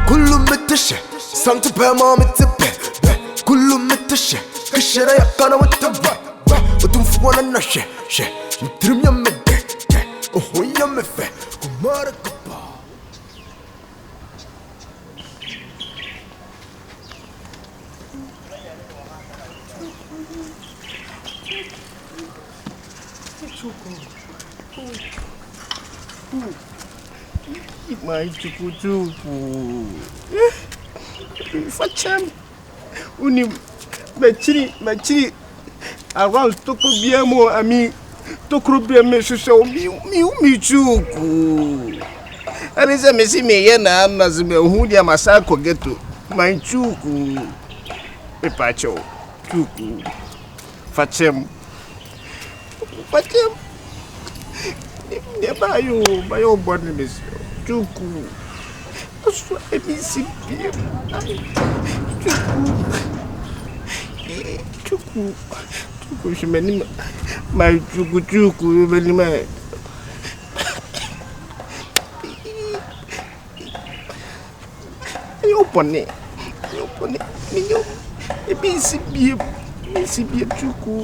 كله متشي سانت بما متبه كله متشي كشرا يقانا وتبه وتنفوانا نشي شي نترم يمده وهو يمفه ومارك My chuku. Facham. Uni machiri. Around toko biamo ami. Toko biame shusho mi chuku. Alisa mesi me yena amazime hudia masako geto. My chuku. Pepacho. Chuku. Facham. Bayo body miss. Chuku. That's why I miss him. Chuku, she many my chuku, very my. You open it. It means chuku.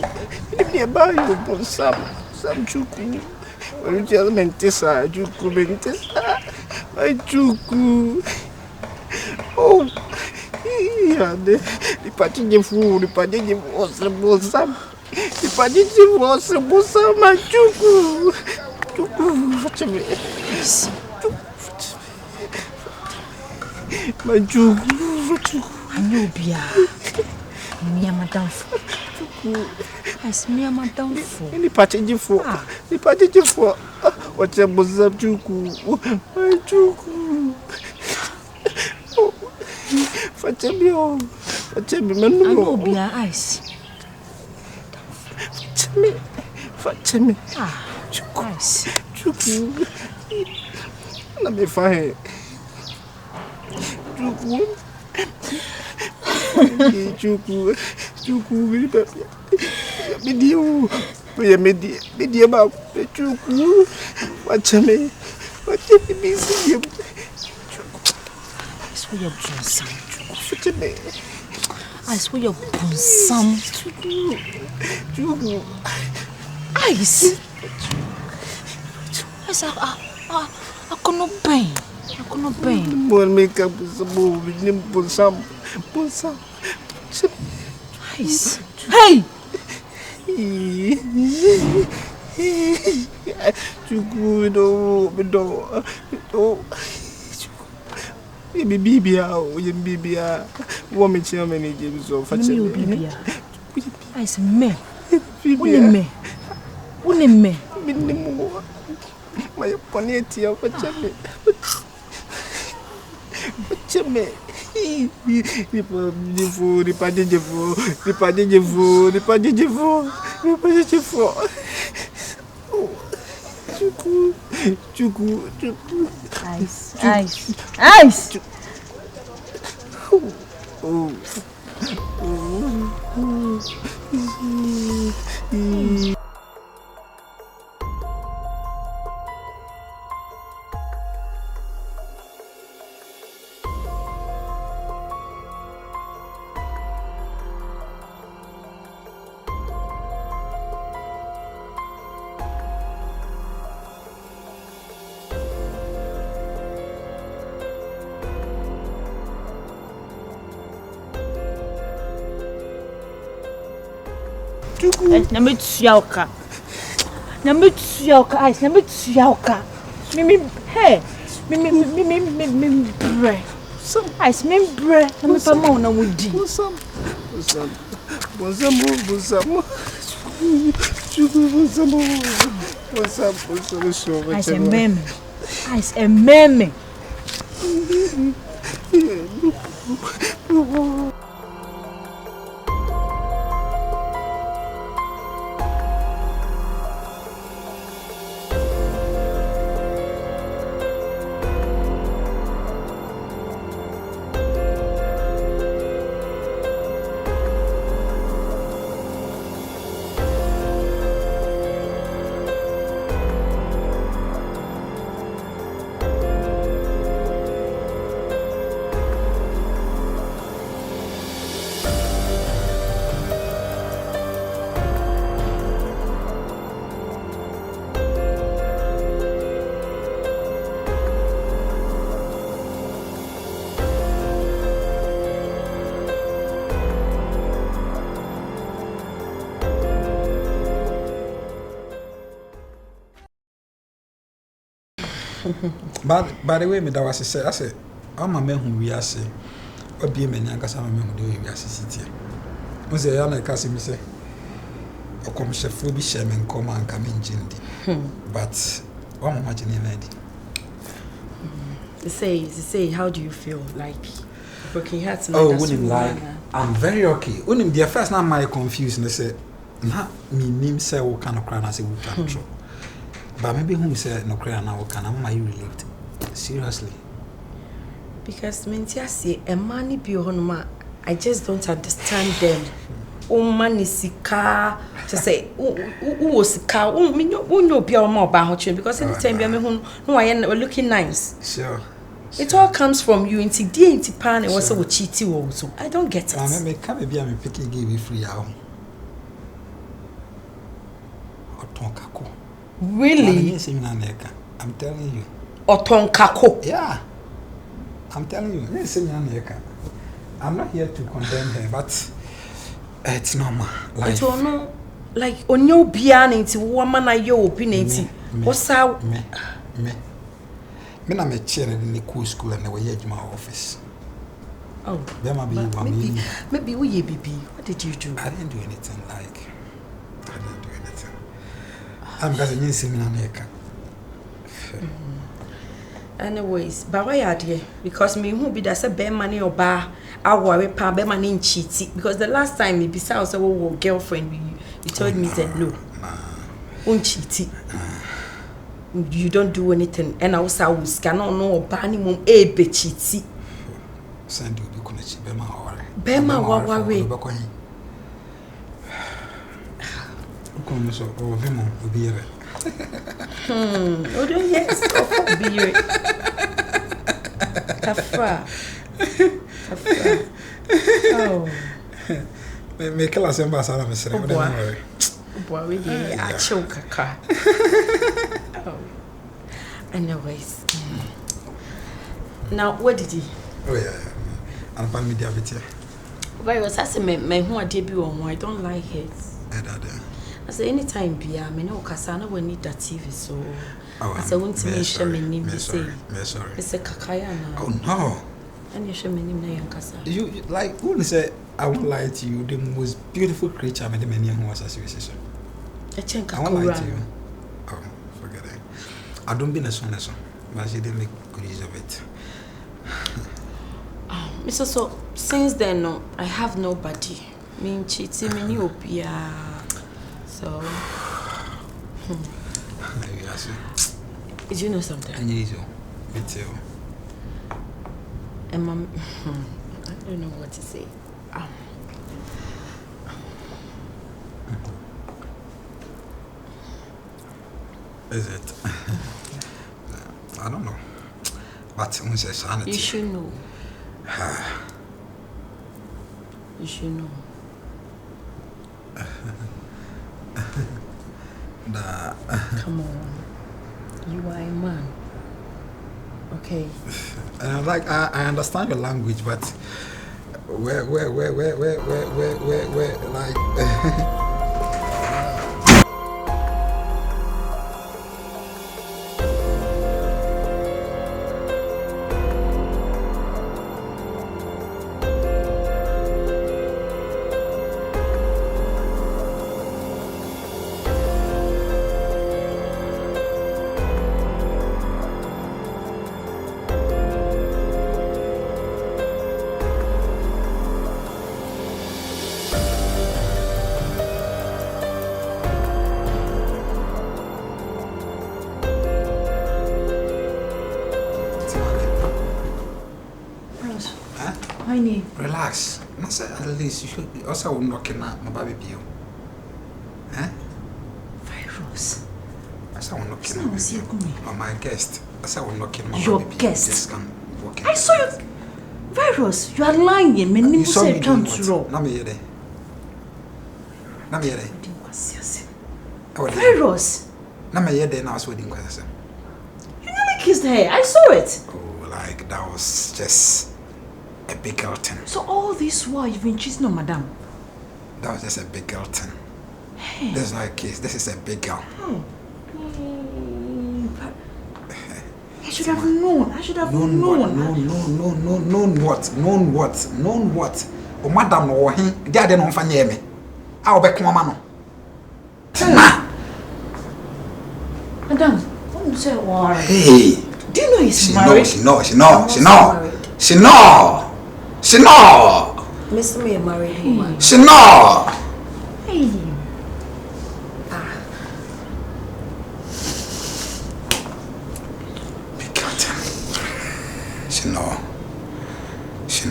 It be about you upon some chuku. You tell me Tessa, chuku, my chuku. Oh, yeah, the party food, the party was the bosom. The party was the bosom, my chuku. My chuku. Anubia. Mia madam. As me madam for. The party for. What's a bosom, chuku? My chuku. Fachemi, Anubia ice. Fachemi. Ice. Chuku. Let me find Chuku, very bad. Media, about Chuku. Fachemi, busy. I swear your bosom. Fachemi. I swear your bosom. Chuku. Ice. I cannot pain. One makeup is a move with some. Ice. Hey! Chuku, no. Bibia, woman chairman, James of Bibia. Ice me. Unime. My poneti of Fachemi. Chuku. Ice. Number 2 yauka. Ice. Number 2 yauka. Hey. Me bre. Some ice me bre. Me pa ma na wodi. Some. Ice a meme. Ice a meme. But by the way, me that was say I say all my men who we are say or be men and cause I'm who we are city. We say I like me say or come chef will be sharing come and come in jindi. But one imagine lady. Say how do you feel like broken hearts? Oh, wouldn't like I'm very okay. Wouldn't the first now my confused and say na me name say what kind of crown I say we can throw. But maybe who say no cry now can am I relieved? Seriously. Because mentia say a money be honma, I just don't understand them. Man sika to say who sika me no be on more about because anytime be me no I looking nice. Sure. It all comes from you into the into pan and also with cheaty also. I don't get it. I me come be am picking give you free out. Otonkako. Really? I'm telling you. Otonkako. Yeah. I'm telling you. I'm not here to condemn her, but it's normal. Like it's no like on your piano into woman I your opinion. What's how me na me chair in the cool school and we edge my office. Oh, there might be one maybe we baby. What did you do? I didn't do anything like I didn't do anything. I'm going to see me on anyways, but why are you? Because me who be that say bear money or bar, I worry pa bear money in cheating. Because the last time me besides our girlfriend, you told me that no, cheating. You don't do anything, and I was cannot know banning mum a be cheating. Send you be connected, Bema worry. Come so over him will be here. Oh, yes, of beer. Kafra. Oh. Make us ambassador, Mr. Boy, we did a choke. Oh. Anyways. Now, what did he? Oh, yeah. I'm fine with the habit. Why was I say, who I debut on? I don't like it. I say anytime be I know Kasana will need that TV so I say won't me share my name say Mr. Kakayana. Oh no. And you share my name na Yankasa. You like who say I won't lie to you, the most beautiful creature made many who was association. I won't lie to you. Oh, forget it. I don't be a son, but she didn't make good use of it. Mr. So since then no, I have nobody. Me cheating me opia. So, did you know something? I need you. Me too. And Mom, I don't know what to say. Is it? I don't know. But sanity. You should know. You should know. Come on, you are a man. Okay. Like I understand your language, but where, like. Relax. At least you should be also knocking at my baby. Eh? Virus. I saw one knocking on my guest. I saw one knocking my your baby. Guest. I saw you. Virus, you are lying. You saw me doing what? Let me hear it. Let me hear it. Virus. Let me hear it now. You nearly kissed her. I saw it. Oh, like that was just a big girl thing. So all this while you've been cheating on Madame? That was just a big girl thing. Hey. There's no kiss. This is a big girl. should have known. I should have known. Known what? Oh, madam, no, they are not funny me. I'll be come on. Madam, what you say? Why? Hey, do you know he's married? She know. Miss me a married woman. She know. Hey. She know. She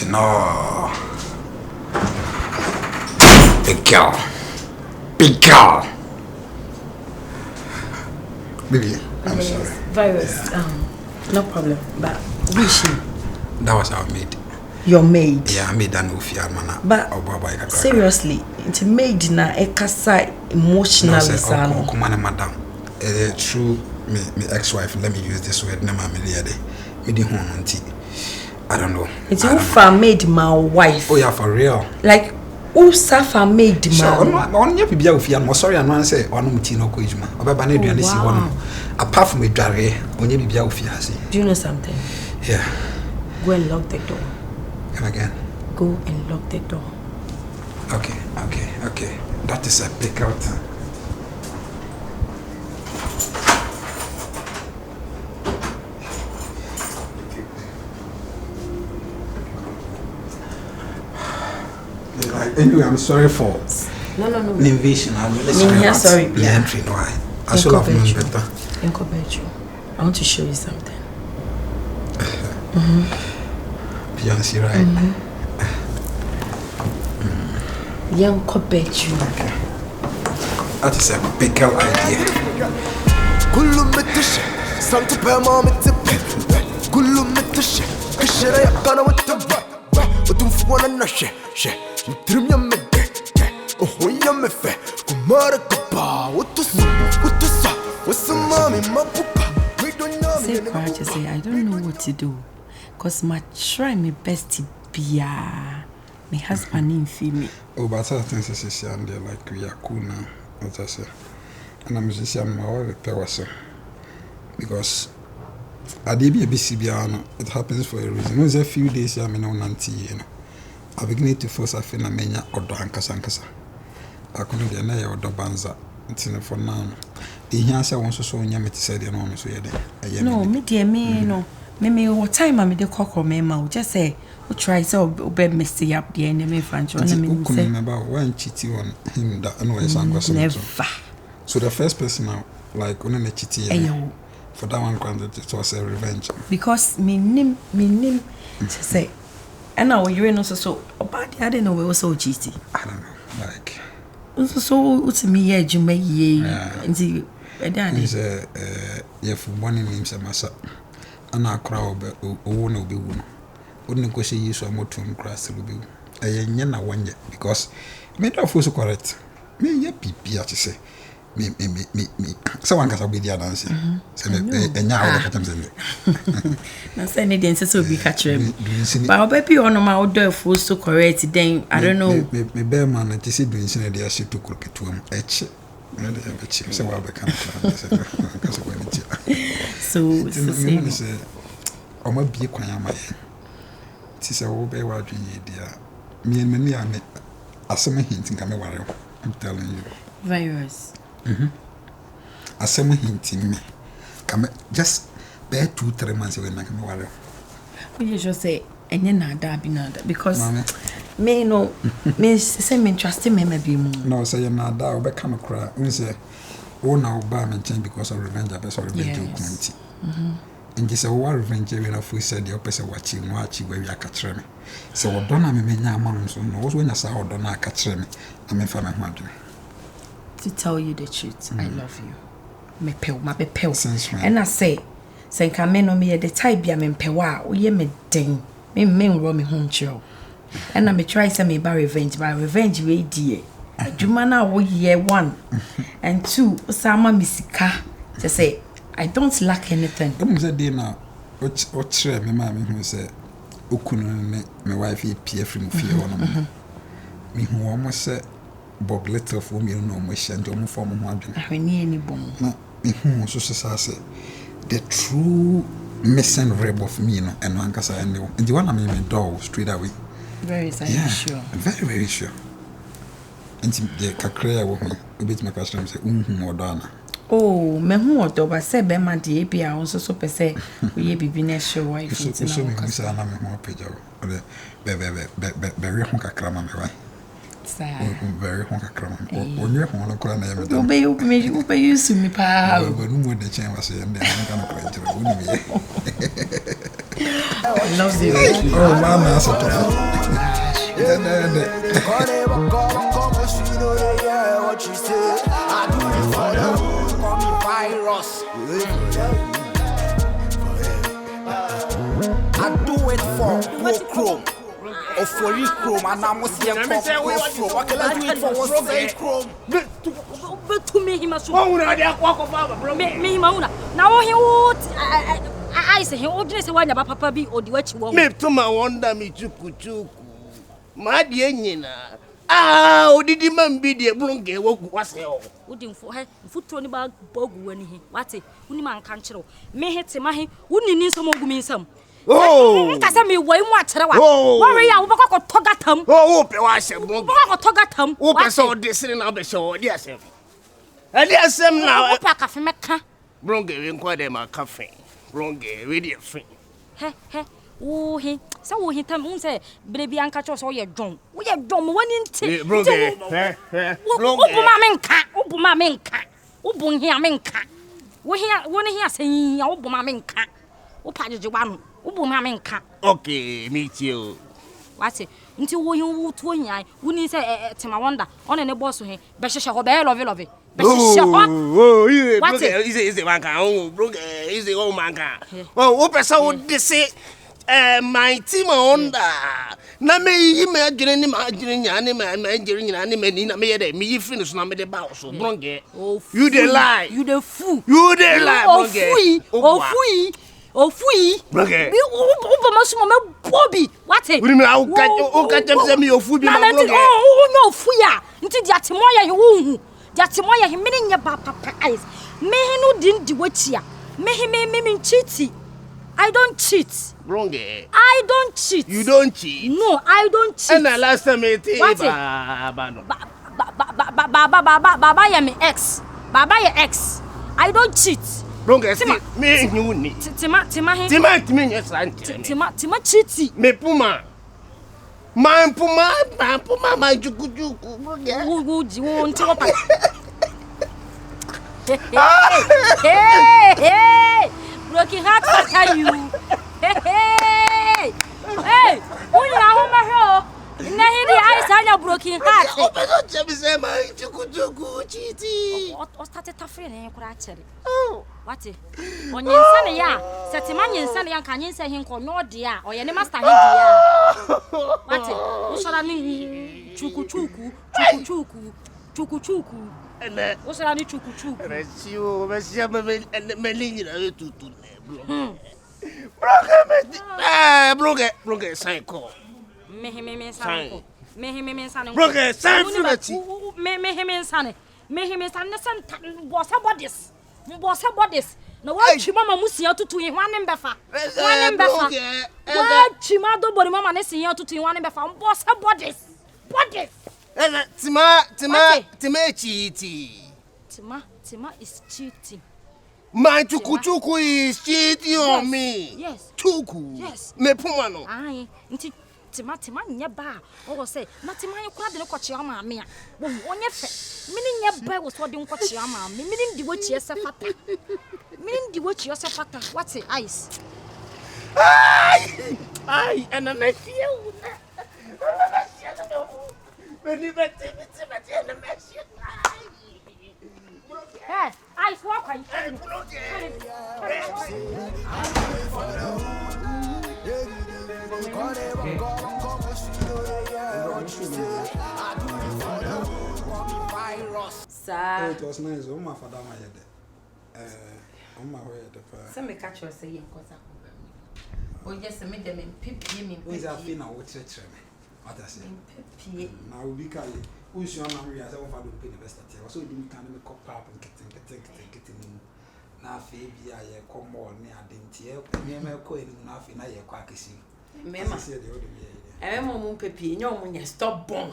know. Big girl. Baby, I'm sorry. Virus, no problem. But who is she? That was our maid. Your maid? Yeah, I made that no fear, man. But seriously, it's maid na ekasa emotionally, no, come on, madam. True, me ex-wife. Let me use this word. Never me the home I don't know. It's who for maid my wife. Oh yeah, for real. Like who suffer maid man? Sure, on your people of fear. I'm sorry, I'm not say on mutino koijma. Apart from a dare, on your people of fear. Do you know something? Yeah. Go and lock the door. Come again. Go and lock the door. Okay. That is a big out. Anyway, I'm sorry for no. The invasion. I'm really sorry. The entry, why? I should have known better. I want to show you something. Beyonce, right? Young Kobechu. Okay. That is a big idea. Say proud to say I don't know what to do. Cause my try my best to be my husband in me. Oh, but I think it's like we are cool now. What I say. And I'm just saying my wife person. Because I did be a BCB, it happens for a reason. It was a few days I mean on auntie, you know. I began to force a phenomena or Dankasa. I couldn't get a order banza. It's in for now. The answer wants to so yammy to say the enormous way. No, me dear me, no. Me what time I made the cock or me mouth. Just say, who tries so bed messy up the enemy French. I mean, remember one chitty on him that annoys never. So the first person now, like on a chitty, for that one granted it was a revenge. Because me name to say, and now you're in also so bad. I didn't know we were so cheaty. I don't know, like. So to me, yeah, you may ye and see. He's a for one name, some massa. And our crowd won't be one. Wouldn't go see you so more to cross the bill. A yana one yet because made of was correct. Me, ye peepee, to say. Me. Someone got a with the answer. And now I can't send it. Now, send it dances will be catching. But I'll bet you on my outdoor food so correct. Then I don't know. Me bear man, and to see doing the as she took crooked to him. So I'll be coming. So, say, I might be a quiet my head. Tis a old bay what you dear. Me and many are as some hinting come away. I'm telling you. Virus. As some hinting me. Come just bear 2-3 months away, like a warrior. You just say, and you're not that because me no, Miss Semi trusting me maybe more. No, say you're not that, but come a cry. We say, oh, now, Barman change because of revenge. I best revenge community. And just a war revenge, when I said the opposite watching where you are catching me. So, what don't I mean, Mamma, so no, when I saw Donna catching me, I'm in for my mother. To tell you the truth, I love you. Me pell, my pell. And I say, Saint Camino me at the type be a men pewa, or ye me ding, me men roll me home chill. And I may try some by revenge, we dear. Jumana will year 1 and 2, Sama Missika to say, I don't lack anything. Come say dinner, what me, mammy, who said, Ukun, my wife, PF from fear on me who almost said Bob Little for me no more sent to form one. I need any bomb. Me who also says the true missing rib of me and one cassa and the one I mean my dog straight away. Very sure. Very, very sure. And the Kakrea with me, a bit my customers say, or Donna. Oh, me who or doba say Bema de I also so per se, we be business show wife. So, Miss Anna, more page or the very honka cram, right? Very honka cram. Or near one of Cran, obey you, see me, pa. But no more the chain was saying, I'm going to play to the Loves you. Oh, what you say. I do it for them. Call me virus. I do it for Chrome. Or for you Chrome. And I'm going to say Chrome. What can I do it for? What's say Chrome? But to me, he must walk over. Me, Mona. Now he would. I say, he would just want about Papa be or the what you want. Me to my wonder me chuku. My dear Nina. Ah, did the man be the blonde was hell? Wouldn't for her foot on about Bog when he what a woman can't show. May hit some money, wouldn't need some more some. Oh, Cassami, why watch her? Oh, worry, I will go Togatum. Oh, I said, Togatum. Oh, I saw this in the show, yes, and yes, now a pack of Mecca. Bronge inquired my cafe. Bronge, really a friend. He, oh, he, so he tell me, say, baby, Uncle Chose, or you're drunk. We are dumb one in tea. Bronge, Obama Minka, Obun here Minka. We hear one here saying, Obama Minka. Opajuan, Obama Minka. Okay, meet you. What's it? Until you twin, I wouldn't say to my wonder on any boss with him, but she shall bear love it. Oh, is the man? Oh, Brooke is the old man. Oh, open so they say, my team on that. Na me imagine me finish na me the boss so Bronge. You dey lie. You the fool. You dey lie, Bronge. Oh, fui. Bronge. Oba masuma me Bobby. What it? We me o catch them me o fool be na Bronge. Oh, no fuya. Nti dia temoya ye wo. Jatimoya he meaning your papa eyes. Me no didn't do what ya. Me cheat. I don't cheat. Bronge. I don't cheat. You don't cheat? No, I don't cheat. And the last time it Baba ya me ex. Baba ya ex. I don't cheat. Bronge, me you need. Tima cheat. Me puma. My puma, my juku. Hey, broken heart for you. Hey, when you are home, my hero, in the eyes, I have broken heart. My juku, cheaty. What started a friend and you could actually. Oh, what it? On your son, ya, set him on your son, and can you say him called no dear or your name master? What it? What shall I mean? Chuku. What's I need chuku? Broke, sign call. Me him sign. Broke, sign was about this. No, why Chimama Musia to in one number? One number. Why Chimado Bonimama is here to one number? Boss about this. What is? Tima is cheating. My chuku is cheating on me. Yes. Chuku. Yes. Me pumano. Aye. Tima nyeba. Oh say, na tima you kwade no kwachi ama me a. Wo onye fe. Meaning nyeba was what dey kwachi ama me. Meaning di wachi esefata. Meaning di wachi esefata. What's it? Ice. Ay, and I feel. Hey, ice walk on. Sir, it was nice. Oh, my father, my head. On my way at the fair. some catch you saying, oh, yes, I made them in pip, Who's a fin of which What I say? Now we be carry. Who's your man? We are so far to pay the best at you. So you can't make up and get na fe bia ye come on ne adentie me me ko eni na fe na ye kwa kesi mema mo pepi nyo mo nya stubborn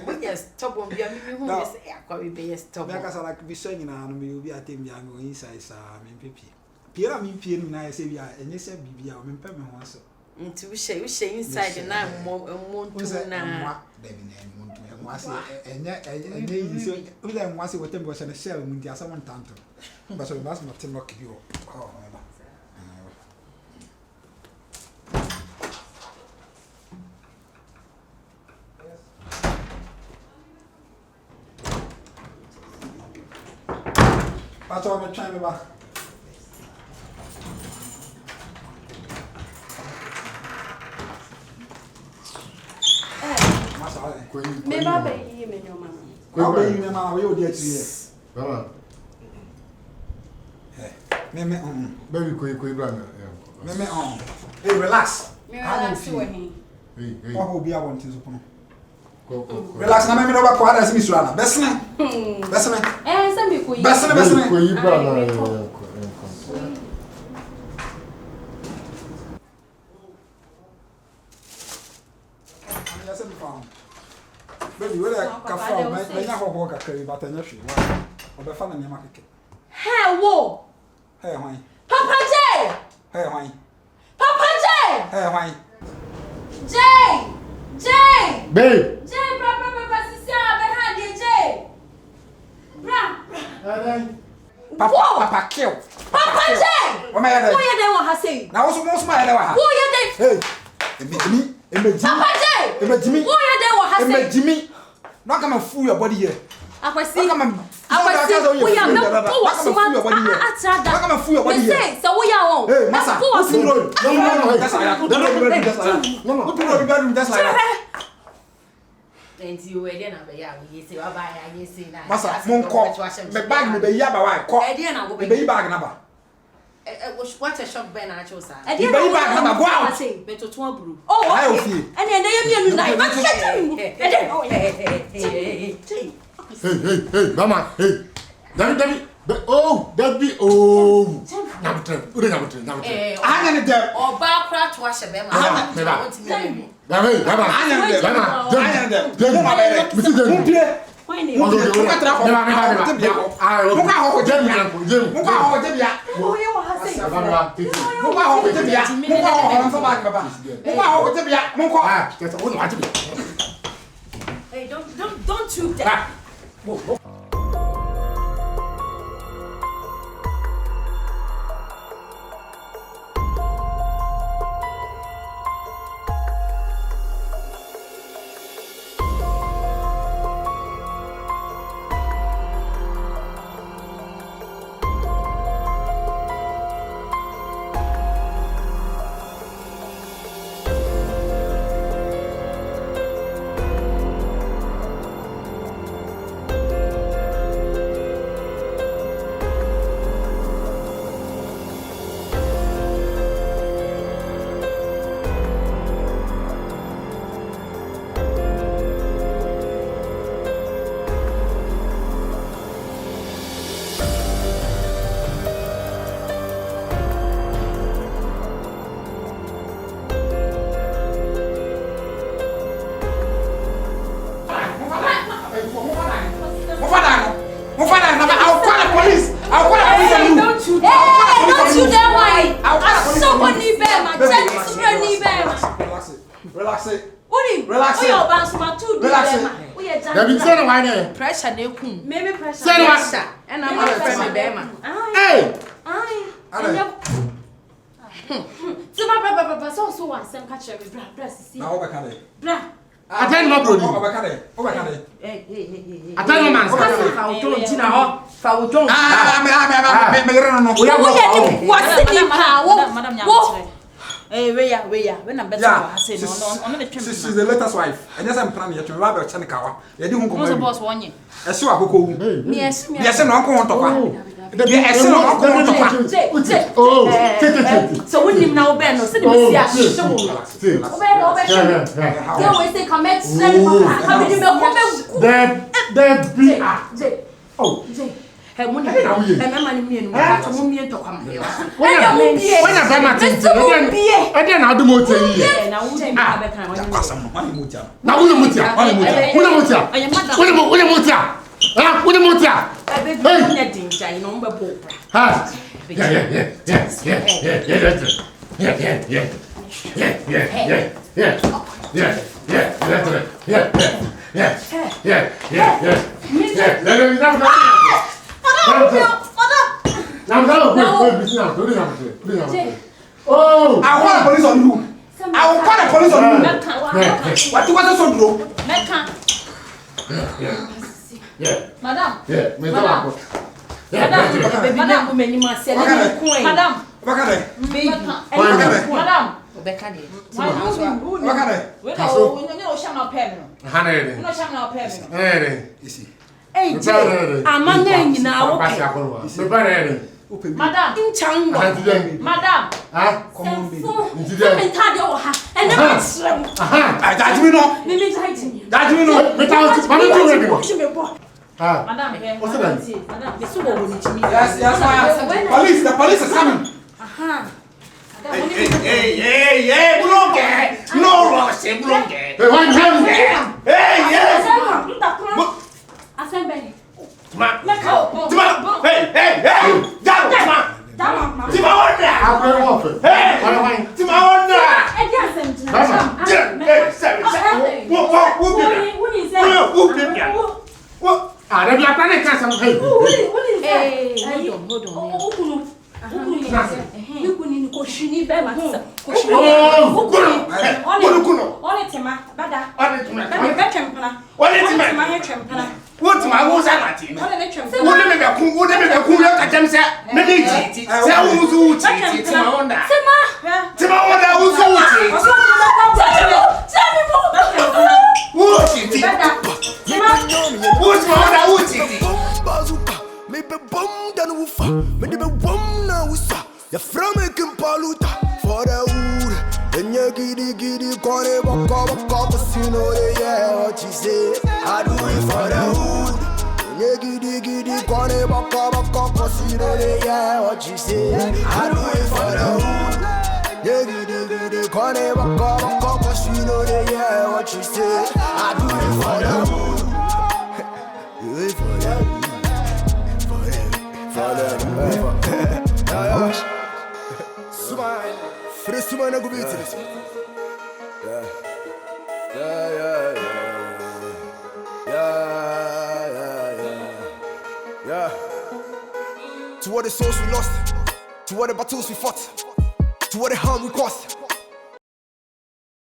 mo nya stubborn bia me hu me say akwa we be stubborn me akasa like bi so nyina no me obi atem bia me inside sa me pepi pia mi pie no na ye se bia enye se bibia o me pɛ me ho so nti we inside na mo ntu na David na mo ntu mo ase enye yi so we dem mo ase wotem bo se na share mo nti asa won tanto but so mas mo tem no kibi o oh eba Pato me try me ba me ba be yi me no mama ko be yi me mama we odi ati ye Mama. Meme Baby ko bra na. Meme hey relax relax we hin Hey. What be want to support Go. relax na meme no ba ko ada simi sura na besne se me ko yi besne Ko bra na. Baby, where ka from? Me nya ho ka kari but anya hwe. Obe fa na nyama keke. Hey wo. Hey hwan. Papa J. Hey hwan. Papa J. Hey hwan. J. Babe. J papa sisi behind you J. Bra. Papa kill. Papa J. What me ya Who you dey want ha say? Na wo so mo ya dey wa ha. Who you dey? Hey. Emejimi. Papa J. Emejimi. Who you dey want ha say? Emejimi. No come and fool your body here. Akwasi. No come and we are no was one atrada. No come and fool your body here. Say so we are on. Hey, massa. No. That's like that. Enti we dey na be ya we say wa ba ya say na. Massa, monko. Me bag me be ya ba wa ko. E dey na go be. Be bag na ba. What a shock Ben na cho sa. E be bag na ba go out. Me to to aburu. Oh, okay. And then dey me nu na. Hey, Mama. Hey. David. David. Oh. Nabutre. Anya ne dem. Oba kra to ahye be ma. David. Hey, don't shoot that. Pressure na ekum. Maybe pressure. And I'm not friend be ma. Hey. So my papa so one sem catch me bra sisi. Na oba kade. Bra. Attend my brody. Oba kade. Hey. Attend my man. Fa o to ntina ho. Fa o to. Me no. Wo ya ni wasi ni pa wo. Where when I'm better, I say no. She's the latest wife. And yes, I'm planning to rob a Chanikawa. You don't Who's the boss one year? I saw a cocoa. Yes, yes, and uncle on top. So when you now Ben, sit in the hey, money, and my money, and I to come here. When I do more than you, and I won't have some money. Now, Oh, I want police on you. I will call the police on you. What you want to do? Madam. Madam, in Chang, Madam, come on, baby. And that we know. That we know. Madam, what's that? Madam, yes, police, the police is coming. Hey, Blonde. No, Ross, Blonde. Hey, yes. Assembly. What my was at him? What make a cool at them say, maybe I do it for the hood. Giddy, corner, yeah, what you say. I do it for the hood. Giddy, corner, yeah, what you say. I do it for the hood. Do it for the hood. Smile. For the smile, I go beat this. Yeah. To all the souls we lost, to all the battles we fought, to all the harm we caused.